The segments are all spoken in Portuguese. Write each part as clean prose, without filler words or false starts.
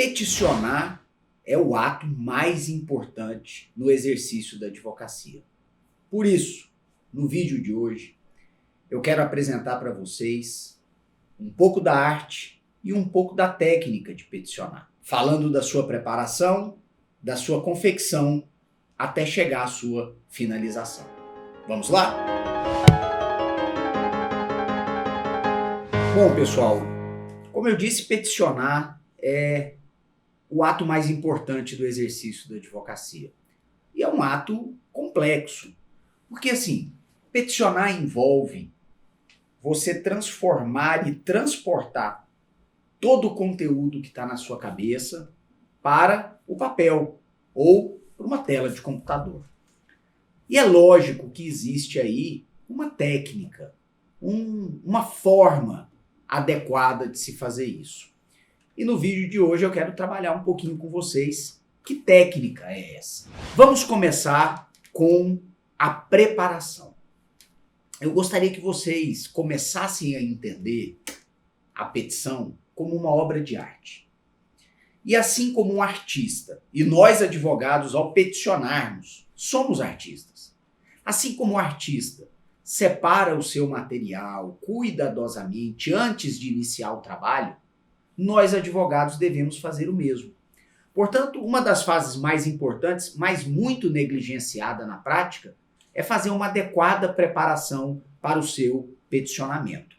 Peticionar é o ato mais importante no exercício da advocacia. Por isso, no vídeo de hoje, eu quero apresentar para vocês um pouco da arte e um pouco da técnica de peticionar, falando da sua preparação, da sua confecção, até chegar à sua finalização. Vamos lá? Bom, pessoal, como eu disse, peticionar é o ato mais importante do exercício da advocacia. E é um ato complexo, porque assim, peticionar envolve você transformar e transportar todo o conteúdo que está na sua cabeça para o papel ou para uma tela de computador. E é lógico que existe aí uma técnica, uma forma adequada de se fazer isso. E no vídeo de hoje eu quero trabalhar um pouquinho com vocês que técnica é essa. Vamos começar com a preparação. Eu gostaria que vocês começassem a entender a petição como uma obra de arte. E assim como um artista, e nós advogados ao peticionarmos, somos artistas. Assim como o artista separa o seu material cuidadosamente antes de iniciar o trabalho, nós advogados devemos fazer o mesmo. Portanto, uma das fases mais importantes, mas muito negligenciada na prática, é fazer uma adequada preparação para o seu peticionamento.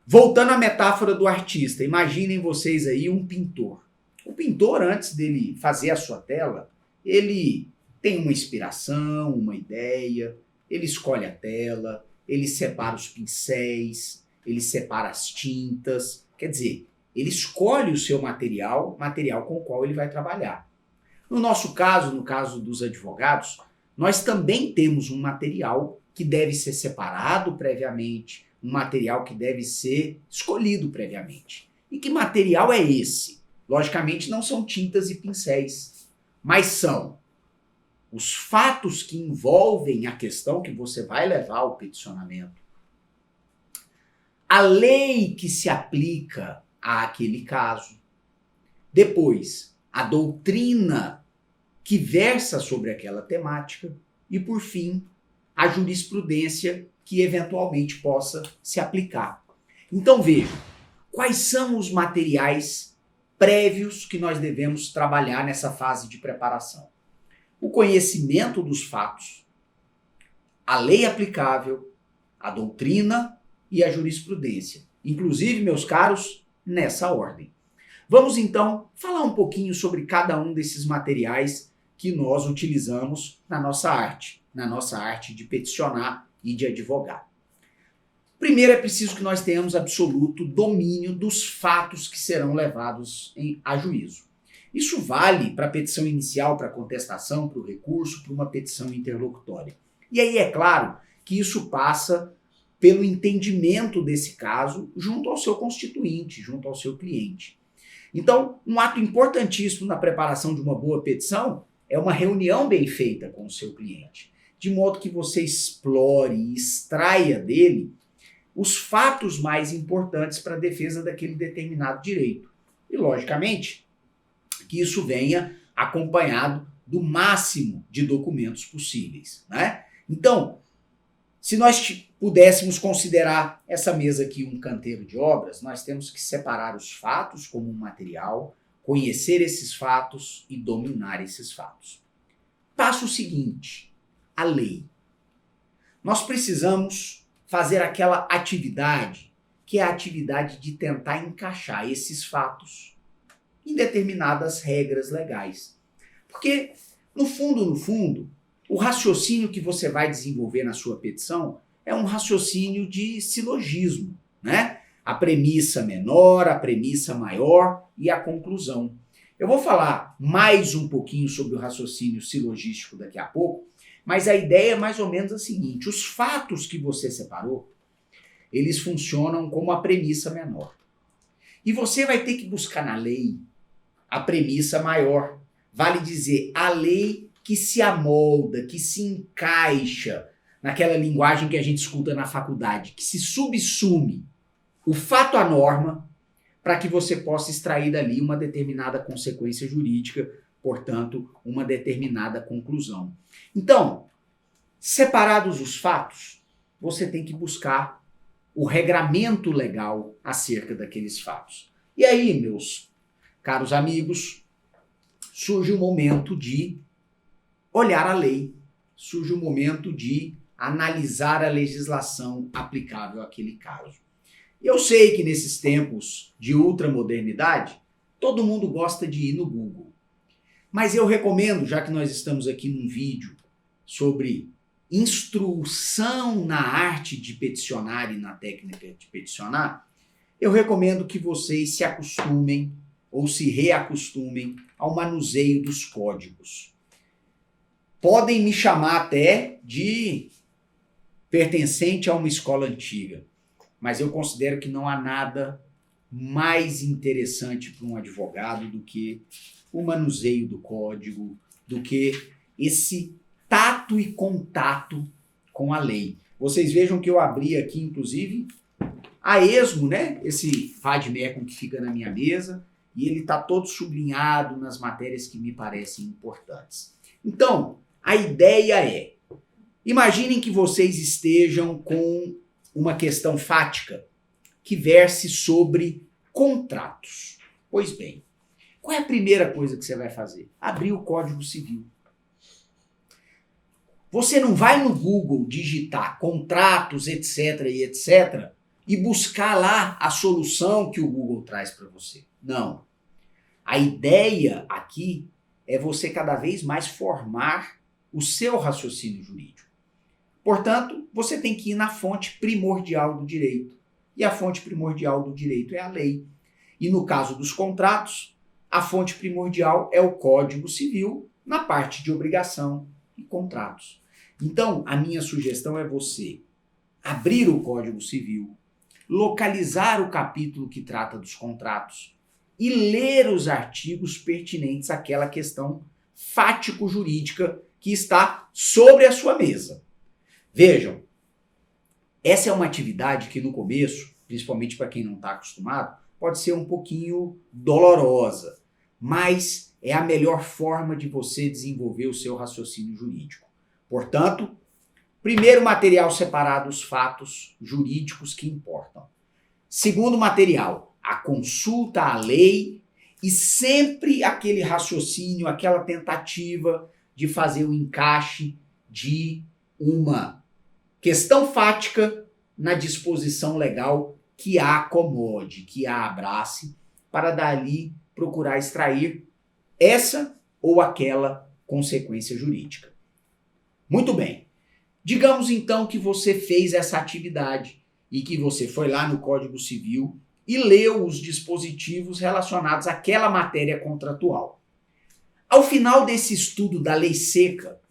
Voltando à metáfora do artista, imaginem vocês aí um pintor. O pintor, antes dele fazer a sua tela, ele tem uma inspiração, uma ideia, ele escolhe a tela, ele separa os pincéis, ele separa as tintas, quer dizer, ele escolhe o seu material com o qual ele vai trabalhar. No nosso caso, no caso dos advogados, nós também temos um material que deve ser separado previamente, um material que deve ser escolhido previamente. E que material é esse? Logicamente não são tintas e pincéis, mas são os fatos que envolvem a questão que você vai levar ao peticionamento, a lei que se aplica àquele caso, depois a doutrina que versa sobre aquela temática e, por fim, a jurisprudência que eventualmente possa se aplicar. Então veja, quais são os materiais prévios que nós devemos trabalhar nessa fase de preparação? O conhecimento dos fatos, a lei aplicável, a doutrina e a jurisprudência. Inclusive, meus caros, nessa ordem. Vamos então falar um pouquinho sobre cada um desses materiais que nós utilizamos na nossa arte de peticionar e de advogar. Primeiro, é preciso que nós tenhamos absoluto domínio dos fatos que serão levados a juízo. Isso vale para a petição inicial, para a contestação, para o recurso, para uma petição interlocutória. E aí é claro que isso passa pelo entendimento desse caso junto ao seu constituinte, junto ao seu cliente. Então, um ato importantíssimo na preparação de uma boa petição é uma reunião bem feita com o seu cliente, de modo que você explore e extraia dele os fatos mais importantes para a defesa daquele determinado direito. E, logicamente, que isso venha acompanhado do máximo de documentos possíveis, né? Então, se nós pudéssemos considerar essa mesa aqui um canteiro de obras, nós temos que separar os fatos como um material, conhecer esses fatos e dominar esses fatos. Passo seguinte, a lei. Nós precisamos fazer aquela atividade, que é a atividade de tentar encaixar esses fatos em determinadas regras legais. Porque, no fundo, o raciocínio que você vai desenvolver na sua petição é um raciocínio de silogismo, né? A premissa menor, a premissa maior e a conclusão. Eu vou falar mais um pouquinho sobre o raciocínio silogístico daqui a pouco, mas a ideia é mais ou menos a seguinte: os fatos que você separou, eles funcionam como a premissa menor. E você vai ter que buscar na lei a premissa maior. Vale dizer, a lei que se amolda, que se encaixa naquela linguagem que a gente escuta na faculdade, que se subsume o fato à norma, para que você possa extrair dali uma determinada consequência jurídica, portanto, uma determinada conclusão. Então, separados os fatos, você tem que buscar o regramento legal acerca daqueles fatos. E aí, meus caros amigos, surge o momento de olhar a lei, surge o momento de analisar a legislação aplicável àquele caso. Eu sei que nesses tempos de ultramodernidade, todo mundo gosta de ir no Google. Mas eu recomendo, já que nós estamos aqui num vídeo sobre instrução na arte de peticionar e na técnica de peticionar, eu recomendo que vocês se acostumem ou se reacostumem ao manuseio dos códigos. Podem me chamar até de pertencente a uma escola antiga, mas eu considero que não há nada mais interessante para um advogado do que o manuseio do código, do que esse tato e contato com a lei. Vocês vejam que eu abri aqui, inclusive, a esmo, né? Esse vademecum que fica na minha mesa, e ele está todo sublinhado nas matérias que me parecem importantes. Então, a ideia é, imaginem que vocês estejam com uma questão fática que verse sobre contratos. Pois bem, qual é a primeira coisa que você vai fazer? Abrir o Código Civil. Você não vai no Google digitar contratos, etc. e etc. e buscar lá a solução que o Google traz para você. Não. A ideia aqui é você cada vez mais formar o seu raciocínio jurídico. Portanto, você tem que ir na fonte primordial do direito. E a fonte primordial do direito é a lei. E no caso dos contratos, a fonte primordial é o Código Civil na parte de obrigação e contratos. Então, a minha sugestão é você abrir o Código Civil, localizar o capítulo que trata dos contratos e ler os artigos pertinentes àquela questão fático-jurídica que está sobre a sua mesa. Vejam, essa é uma atividade que no começo, principalmente para quem não está acostumado, pode ser um pouquinho dolorosa, mas é a melhor forma de você desenvolver o seu raciocínio jurídico. Portanto, primeiro material separado os fatos jurídicos que importam. Segundo material, a consulta à lei e sempre aquele raciocínio, aquela tentativa de fazer o encaixe de uma questão fática na disposição legal que a acomode, que a abrace, para dali procurar extrair essa ou aquela consequência jurídica. Muito bem. Digamos então que você fez essa atividade e que você foi lá no Código Civil e leu os dispositivos relacionados àquela matéria contratual. Ao final desse estudo da lei seca,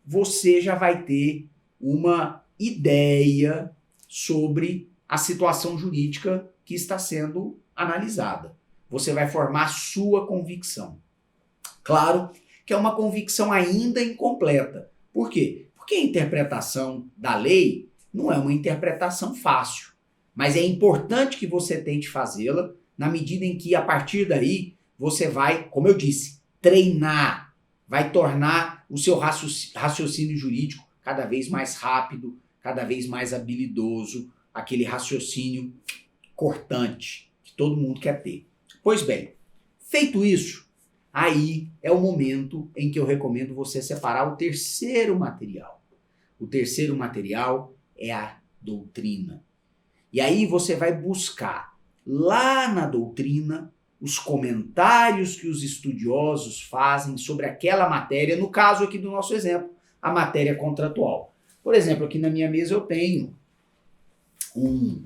você já vai ter uma ideia sobre a situação jurídica que está sendo analisada. Você vai formar sua convicção. Claro que é uma convicção ainda incompleta. Por quê? Porque a interpretação da lei não é uma interpretação fácil, mas é importante que você tente fazê-la na medida em que, a partir daí, você vai, como eu disse, treinar, vai tornar o seu raciocínio jurídico cada vez mais rápido, cada vez mais habilidoso, aquele raciocínio cortante que todo mundo quer ter. Pois bem, feito isso, aí é o momento em que eu recomendo você separar o terceiro material. O terceiro material é a doutrina. E aí você vai buscar lá na doutrina os comentários que os estudiosos fazem sobre aquela matéria, no caso aqui do nosso exemplo, a matéria contratual. Por exemplo, aqui na minha mesa eu tenho um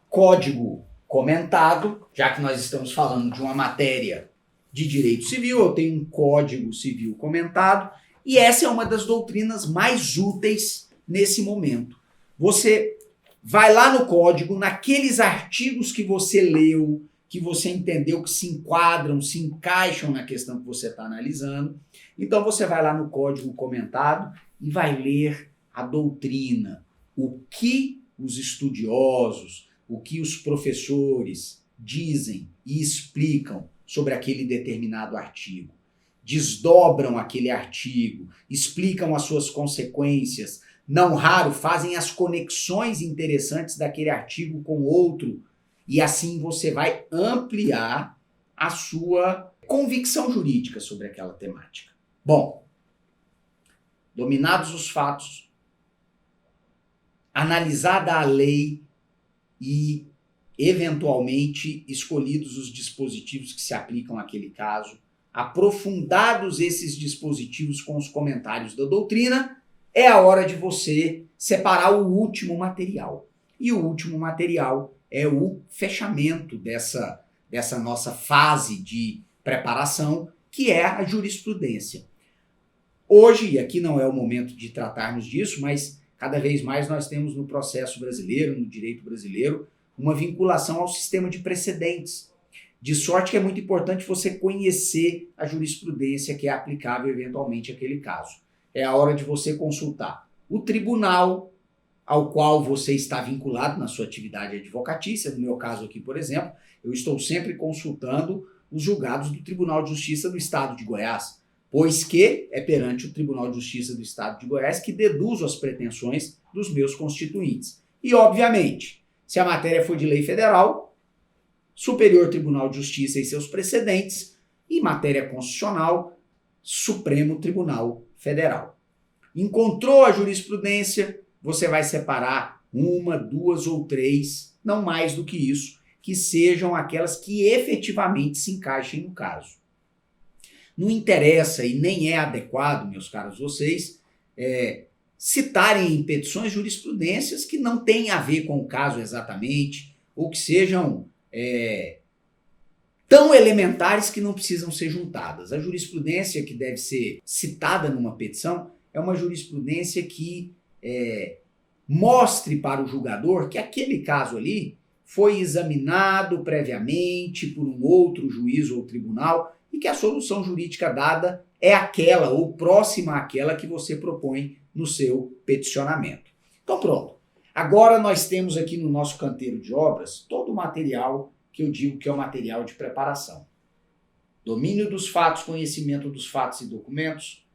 código comentado, já que nós estamos falando de uma matéria de direito civil, eu tenho um código civil comentado, e essa é uma das doutrinas mais úteis nesse momento. Você vai lá no código, naqueles artigos que você leu, que você entendeu que se enquadram, se encaixam na questão que você está analisando. Então você vai lá no código comentado e vai ler a doutrina, o que os estudiosos, o que os professores dizem e explicam sobre aquele determinado artigo, desdobram aquele artigo, explicam as suas consequências, não raro fazem as conexões interessantes daquele artigo com outro, e assim você vai ampliar a sua convicção jurídica sobre aquela temática. Bom, dominados os fatos, analisada a lei e, eventualmente, escolhidos os dispositivos que se aplicam àquele caso, aprofundados esses dispositivos com os comentários da doutrina, é a hora de você separar o último material. E o último material é o fechamento dessa nossa fase de preparação, que é a jurisprudência. Hoje, e aqui não é o momento de tratarmos disso, mas cada vez mais nós temos no processo brasileiro, no direito brasileiro, uma vinculação ao sistema de precedentes. De sorte que é muito importante você conhecer a jurisprudência que é aplicável eventualmente àquele caso. É a hora de você consultar o tribunal ao qual você está vinculado na sua atividade advocatícia. No meu caso aqui, por exemplo, eu estou sempre consultando os julgados do Tribunal de Justiça do Estado de Goiás, pois que é perante o Tribunal de Justiça do Estado de Goiás que deduzo as pretensões dos meus constituintes. E, obviamente, se a matéria for de lei federal, Superior Tribunal de Justiça e seus precedentes, e matéria constitucional, Supremo Tribunal Federal. Encontrou a jurisprudência, você vai separar uma, duas ou três, não mais do que isso, que sejam aquelas que efetivamente se encaixem no caso. Não interessa e nem é adequado, meus caros vocês, citarem em petições jurisprudências que não têm a ver com o caso exatamente, ou que sejam tão elementares que não precisam ser juntadas. A jurisprudência que deve ser citada numa petição é uma jurisprudência que mostre para o julgador que aquele caso ali foi examinado previamente por um outro juiz ou tribunal e que a solução jurídica dada é aquela ou próxima àquela que você propõe no seu peticionamento. Então pronto. Agora nós temos aqui no nosso canteiro de obras todo o material que eu digo que é o material de preparação. Domínio dos fatos, conhecimento dos fatos e documentos,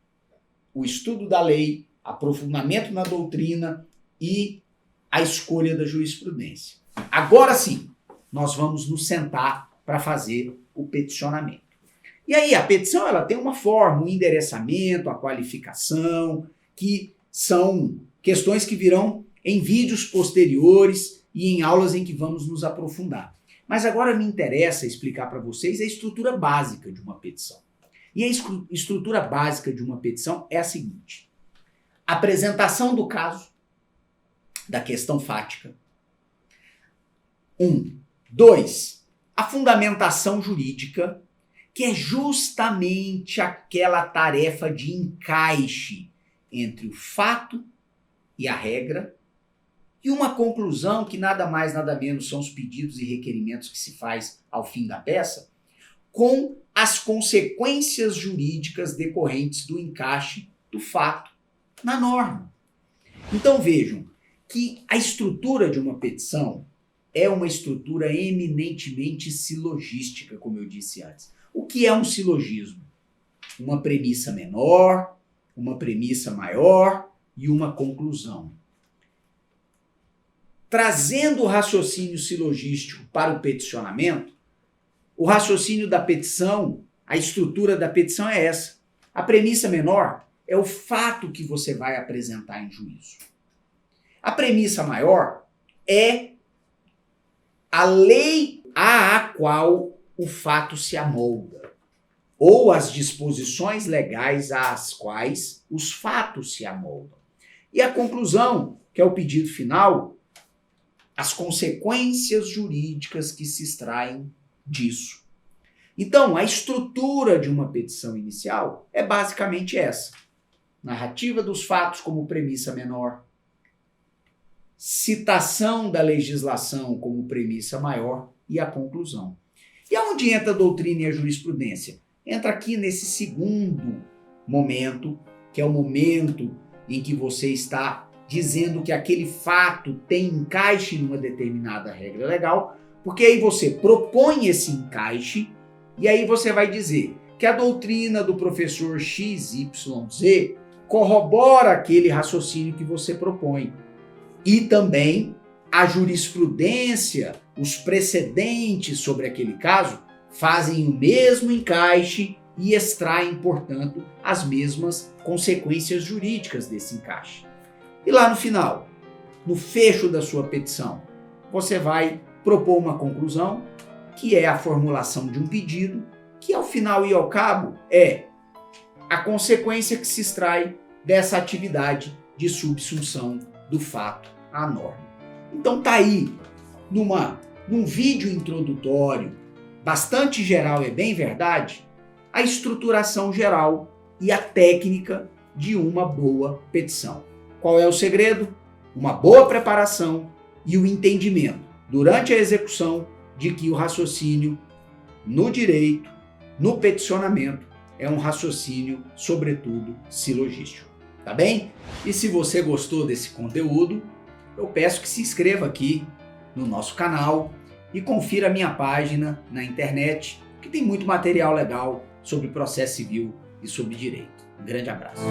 o estudo da lei, aprofundamento na doutrina e a escolha da jurisprudência. Agora sim, nós vamos nos sentar para fazer o peticionamento. E aí, a petição ela tem uma forma, o endereçamento, a qualificação, que são questões que virão em vídeos posteriores e em aulas em que vamos nos aprofundar. Mas agora me interessa explicar para vocês a estrutura básica de uma petição. E a estrutura básica de uma petição é a seguinte: apresentação do caso, da questão fática. 2. A fundamentação jurídica, que é justamente aquela tarefa de encaixe entre o fato e a regra, e uma conclusão que nada mais nada menos são os pedidos e requerimentos que se faz ao fim da peça, com as consequências jurídicas decorrentes do encaixe do fato na norma. Então vejam que a estrutura de uma petição é uma estrutura eminentemente silogística, como eu disse antes. O que é um silogismo? Uma premissa menor, uma premissa maior e uma conclusão. Trazendo o raciocínio silogístico para o peticionamento, o raciocínio da petição, a estrutura da petição é essa. A premissa menor é o fato que você vai apresentar em juízo. A premissa maior é a lei à qual o fato se amolda, ou as disposições legais às quais os fatos se amoldam. E a conclusão, que é o pedido final, as consequências jurídicas que se extraem disso. Então, a estrutura de uma petição inicial é basicamente essa: narrativa dos fatos como premissa menor, citação da legislação como premissa maior e a conclusão. E aonde entra a doutrina e a jurisprudência? Entra aqui nesse segundo momento, que é o momento em que você está dizendo que aquele fato tem encaixe numa determinada regra legal, porque aí você propõe esse encaixe e aí você vai dizer que a doutrina do professor XYZ corrobora aquele raciocínio que você propõe. E também a jurisprudência, os precedentes sobre aquele caso, fazem o mesmo encaixe e extraem, portanto, as mesmas consequências jurídicas desse encaixe. E lá no final, no fecho da sua petição, você vai propor uma conclusão, que é a formulação de um pedido, que ao final e ao cabo é a consequência que se extrai dessa atividade de subsunção do fato à norma. Então tá aí, num vídeo introdutório, bastante geral, é bem verdade, a estruturação geral e a técnica de uma boa petição. Qual é o segredo? Uma boa preparação e o entendimento, durante a execução, de que o raciocínio no direito, no peticionamento, é um raciocínio, sobretudo, silogístico. Tá bem? E se você gostou desse conteúdo, eu peço que se inscreva aqui no nosso canal e confira a minha página na internet, que tem muito material legal sobre processo civil e sobre direito. Um grande abraço.